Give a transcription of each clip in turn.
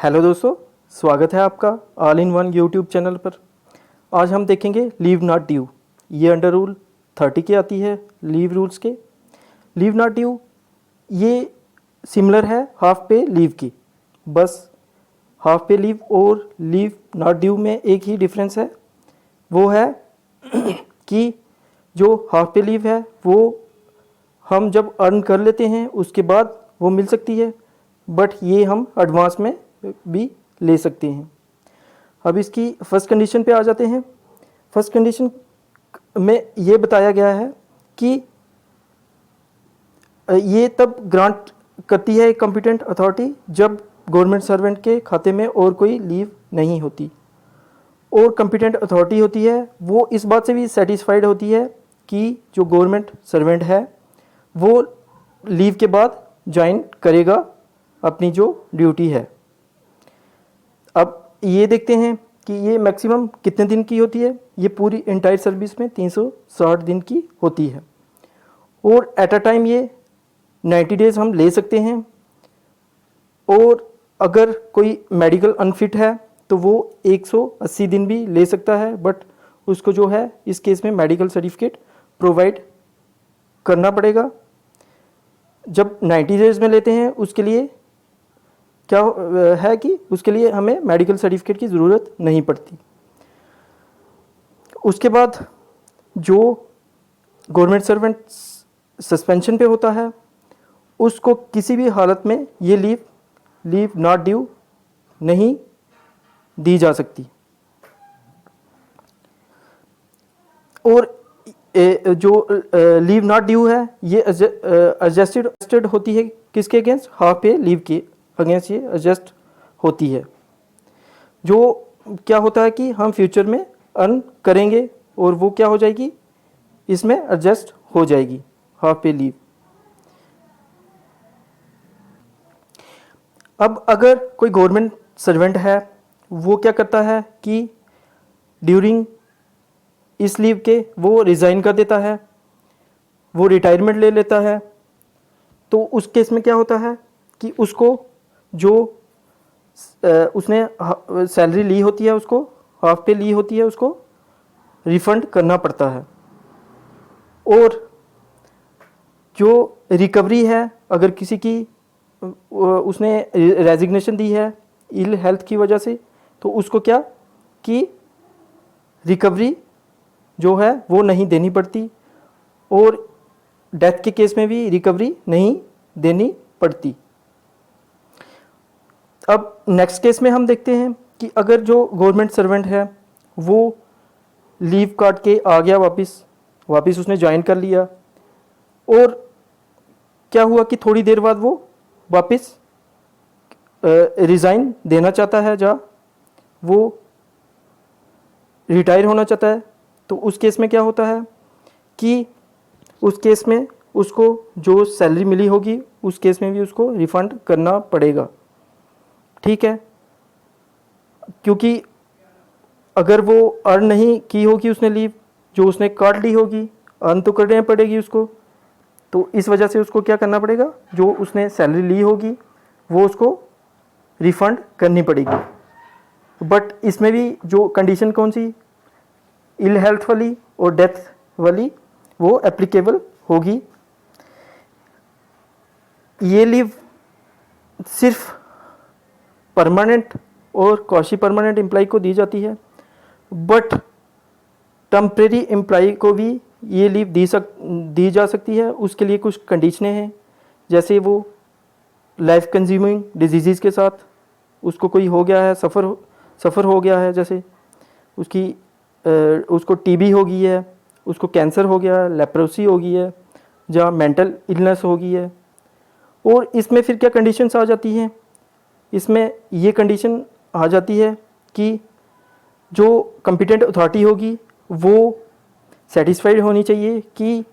Hello दोस्तों, स्वागत है आपका all in one YouTube channel पर। आज हम देखेंगे लीव नॉट ड्यू। ये अंडर रूल 30 की आती है लीव रूल्स के। लीव नॉट ड्यू ये सिमिलर है हाफ पे लीव की, बस हाफ पे लीव और लीव नॉट ड्यू में एक ही डिफरेंस है, वो है कि जो हाफ पे लीव है वो हम जब अर्न कर लेते हैं उसके बाद वो मिल सकती है, बट ये हम एडवांस में भी ले सकते हैं। अब इसकी फर्स्ट कंडीशन पे आ जाते हैं। फर्स्ट कंडीशन में ये बताया गया है कि ये तब ग्रांट करती है एक कॉम्पिटेंट अथॉरिटी जब गवर्नमेंट सर्वेंट के खाते में और कोई लीव नहीं होती, और कॉम्पिटेंट अथॉरिटी होती है वो इस बात से भी सेटिस्फाइड होती है कि जो गवर्नमेंट सर्वेंट है वो लीव के बाद ज्वाइन करेगा अपनी जो ड्यूटी है। अब ये देखते हैं कि ये मैक्सिमम कितने दिन की होती है। ये पूरी इंटायर सर्विस में 360 दिन की होती है, और एट अ टाइम ये 90 डेज हम ले सकते हैं। और अगर कोई मेडिकल अनफिट है तो वो 180 दिन भी ले सकता है, बट उसको जो है इस केस में मेडिकल सर्टिफिकेट प्रोवाइड करना पड़ेगा। जब 90 डेज में लेते हैं उसके लिए क्या है कि उसके लिए हमें मेडिकल सर्टिफिकेट की ज़रूरत नहीं पड़ती। उसके बाद जो गवर्नमेंट सर्वेंट सस्पेंशन पे होता है उसको किसी भी हालत में ये लीव नॉट ड्यू नहीं दी जा सकती। और जो लीव नॉट ड्यू है ये एडजस्टेड होती है किसके अगेंस्ट? हाफ पे लीव के अगेंस्ट ये एडजस्ट होती है। जो क्या होता है कि हम फ्यूचर में अर्न करेंगे और वो क्या हो जाएगी, इसमें एडजस्ट हो जाएगी हाफ पे लीव। अब अगर कोई गवर्नमेंट सर्वेंट है वो क्या करता है कि ड्यूरिंग इस लीव के वो रिज़ाइन कर देता है, वो रिटायरमेंट ले लेता है, तो उस केस में क्या होता है कि उसको जो उसने सैलरी ली होती है, उसको हाफ पे ली होती है, उसको रिफंड करना पड़ता है। और जो रिकवरी है, अगर किसी की उसने रेजिग्नेशन दी है इल हेल्थ की वजह से, तो उसको क्या कि रिकवरी जो है वो नहीं देनी पड़ती, और डेथ के केस में भी रिकवरी नहीं देनी पड़ती। अब नेक्स्ट केस में हम देखते हैं कि अगर जो गवर्नमेंट सर्वेंट है वो लीव काट के आ गया वापस उसने ज्वाइन कर लिया, और क्या हुआ कि थोड़ी देर बाद वो वापस रिज़ाइन देना चाहता है, जहाँ वो रिटायर होना चाहता है, तो उस केस में क्या होता है कि उस केस में उसको जो सैलरी मिली होगी उस केस में भी उसको रिफ़ंड करना पड़ेगा। ठीक है, क्योंकि अगर वो अर्न नहीं की होगी उसने लीव, जो उसने काट ली होगी, अर्न तो करनी पड़ेगी उसको, तो इस वजह से उसको क्या करना पड़ेगा, जो उसने सैलरी ली होगी वो उसको रिफ़ंड करनी पड़ेगी। बट इसमें भी जो कंडीशन कौन सी, इल हेल्थ वाली और डेथ वाली, वो एप्लीकेबल होगी। ये लीव सिर्फ परमानेंट और क्वासी परमानेंट एम्प्लॉय को दी जाती है, बट टेम्परेरी एम्प्लॉय को भी ये लीव दी जा सकती है। उसके लिए कुछ कंडीशनें हैं, जैसे वो लाइफ कंज्यूमिंग डिजीज़ के साथ उसको कोई हो गया है, सफ़र हो गया है, जैसे उसको टीबी हो गई है, उसको कैंसर हो गया है, लेप्रोसी हो गई है, जहाँ मेंटल इलनेस हो गई है। और इसमें फिर क्या कंडीशंस आ जाती हैं, इसमें ये कंडीशन आ जाती है कि जो कॉम्पिटेंट अथॉरिटी होगी वो सेटिस्फाइड होनी चाहिए कि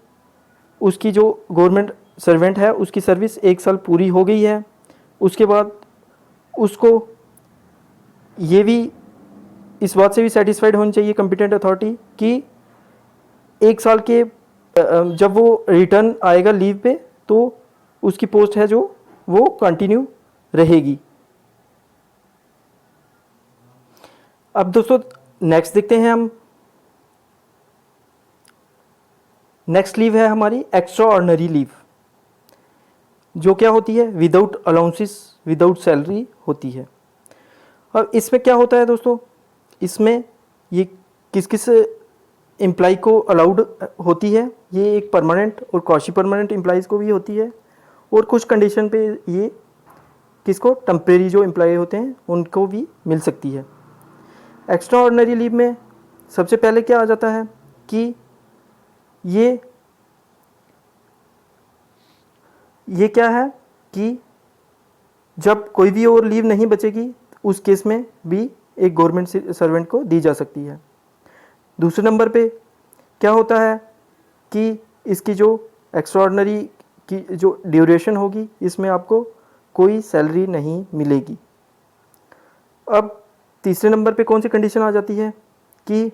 उसकी जो गवर्नमेंट सर्वेंट है उसकी सर्विस 1 साल पूरी हो गई है। उसके बाद उसको ये भी इस बात से भी सेटिस्फाइड होनी चाहिए कॉम्पिटेंट अथॉरिटी कि 1 साल के जब वो रिटर्न आएगा लीव पे तो उसकी पोस्ट है जो वो कंटिन्यू रहेगी। अब दोस्तों नेक्स्ट देखते हैं हम। नेक्स्ट लीव है हमारी एक्स्ट्रा ऑर्डिनरी लीव, जो क्या होती है विदाउट अलाउंसेस, विदाउट सैलरी होती है। अब इसमें क्या होता है दोस्तों, इसमें ये किस किस एम्प्लॉय को अलाउड होती है, ये एक परमानेंट और क्वासी परमानेंट एम्प्लॉयज़ को भी होती है, और कुछ कंडीशन पे ये किसको टेम्परेरी जो एम्प्लॉय होते हैं उनको भी मिल सकती है। एक्स्ट्रा ऑर्डिनरी लीव में सबसे पहले क्या आ जाता है कि ये क्या है कि जब कोई भी और लीव नहीं बचेगी उस केस में भी एक गवर्नमेंट सर्वेंट को दी जा सकती है। दूसरे नंबर पे क्या होता है कि इसकी जो एक्स्ट्रा ऑर्डिनरी की जो ड्यूरेशन होगी इसमें आपको कोई सैलरी नहीं मिलेगी। अब तीसरे नंबर पे कौन सी कंडीशन आ जाती है कि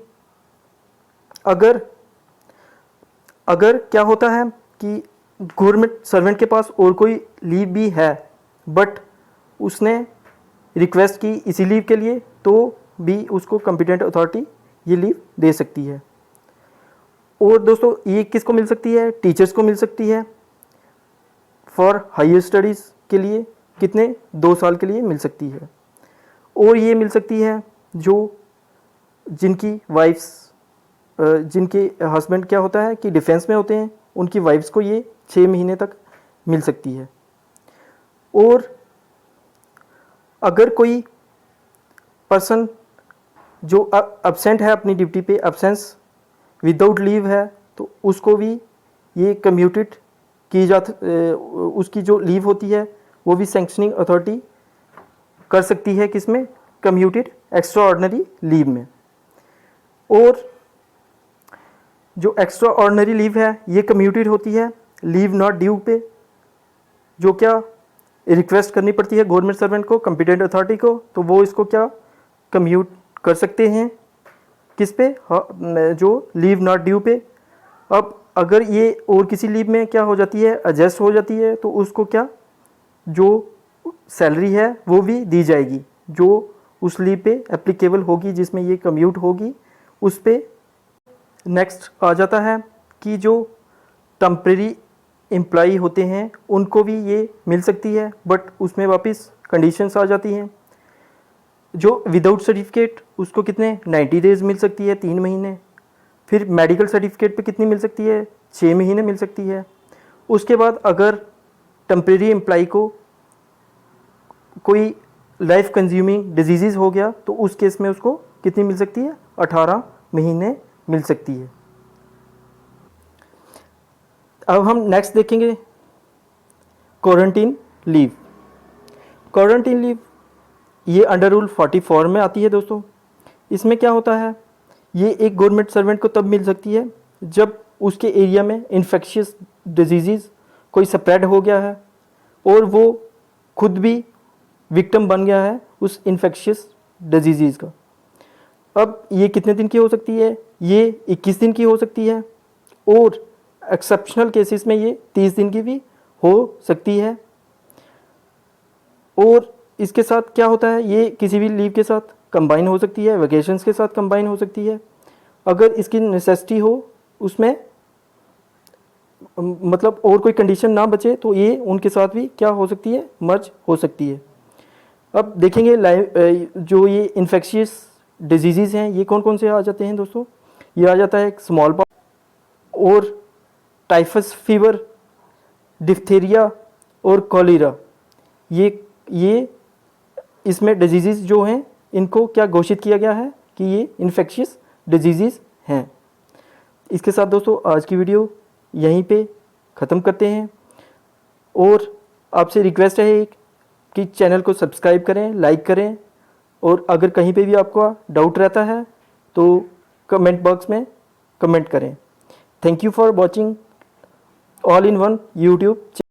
अगर क्या होता है कि गवर्नमेंट सर्वेंट के पास और कोई लीव भी है बट उसने रिक्वेस्ट की इसी लीव के लिए, तो भी उसको कॉम्पिटेंट अथॉरिटी ये लीव दे सकती है। और दोस्तों ये किसको मिल सकती है, टीचर्स को मिल सकती है फॉर हायर स्टडीज़ के लिए, कितने 2 साल के लिए मिल सकती है। और ये मिल सकती है जो जिनकी वाइफ्स, जिनके हस्बैंड क्या होता है कि डिफेंस में होते हैं, उनकी वाइफ्स को ये 6 महीने तक मिल सकती है। और अगर कोई पर्सन जो अब्सेंट है अपनी ड्यूटी पे, एब्सेंस विदाउट लीव है, तो उसको भी ये कम्यूटेड की उसकी जो लीव होती है वो भी सैंक्शनिंग अथॉरिटी कर सकती है, किसमें, कम्यूटेड एक्स्ट्रा ऑर्डिनरी लीव में। और जो एक्स्ट्रा ऑर्डिनरी लीव है ये कम्यूटेड होती है लीव नॉट ड्यू पे, जो क्या रिक्वेस्ट करनी पड़ती है गवर्नमेंट सर्वेंट को, कॉम्पिटेंट अथॉरिटी को, तो वो इसको क्या कम्यूट कर सकते हैं किस पे, जो लीव नॉट ड्यू पे। अब अगर ये और किसी लीव में क्या हो जाती है, एडजस्ट हो जाती है, तो उसको क्या जो सैलरी है वो भी दी जाएगी जो उस लीव पे एप्लीकेबल होगी, जिसमें ये कम्यूट होगी उस पे। नेक्स्ट आ जाता है कि जो टेम्परेरी एम्प्लॉई होते हैं उनको भी ये मिल सकती है, बट उसमें वापस कंडीशंस आ जाती हैं। जो विदाउट सर्टिफिकेट उसको कितने 90 डेज मिल सकती है, 3 महीने। फिर मेडिकल सर्टिफिकेट पे कितनी मिल सकती है, 6 महीने मिल सकती है। उसके बाद अगर टेम्परेरी एम्प्लॉई को कोई लाइफ कंज्यूमिंग डिजीज़ हो गया तो उस केस में उसको कितनी मिल सकती है, 18 महीने मिल सकती है। अब हम नेक्स्ट देखेंगे क्वारंटीन लीव। क्वारंटीन लीव ये अंडर रूल 44 में आती है दोस्तों। इसमें क्या होता है, ये एक गवर्नमेंट सर्वेंट को तब मिल सकती है जब उसके एरिया में इन्फेक्शियस डिजीज़ कोई स्प्रेड हो गया है और वो खुद भी विक्टिम बन गया है उस इन्फेक्शियस डिजीज़ का। अब ये कितने दिन की हो सकती है, ये 21 दिन की हो सकती है, और एक्सेप्शनल केसेस में ये 30 दिन की भी हो सकती है। और इसके साथ क्या होता है, ये किसी भी लीव के साथ कंबाइन हो सकती है, वेकेशंस के साथ कंबाइन हो सकती है। अगर इसकी नेसेसिटी हो उसमें, मतलब और कोई कंडीशन ना बचे, तो ये उनके साथ भी क्या हो सकती है, मर्ज हो सकती है। अब देखेंगे जो ये इन्फेक्शियस डिजीज़ हैं ये कौन कौन से आ जाते हैं दोस्तों। ये आ जाता है स्मॉल पॉक्स और टाइफस फीवर, डिप्थीरिया और कॉलेरा। ये इसमें डिजीज़ जो हैं इनको क्या घोषित किया गया है कि ये इन्फेक्शियस डिजीज़ हैं। इसके साथ दोस्तों आज की वीडियो यहीं पे ख़त्म करते हैं, और आपसे रिक्वेस्ट है कि चैनल को सब्सक्राइब करें, लाइक करें, और अगर कहीं पे भी आपका डाउट रहता है तो कमेंट बॉक्स में कमेंट करें। Thank you for watching all in one YouTube.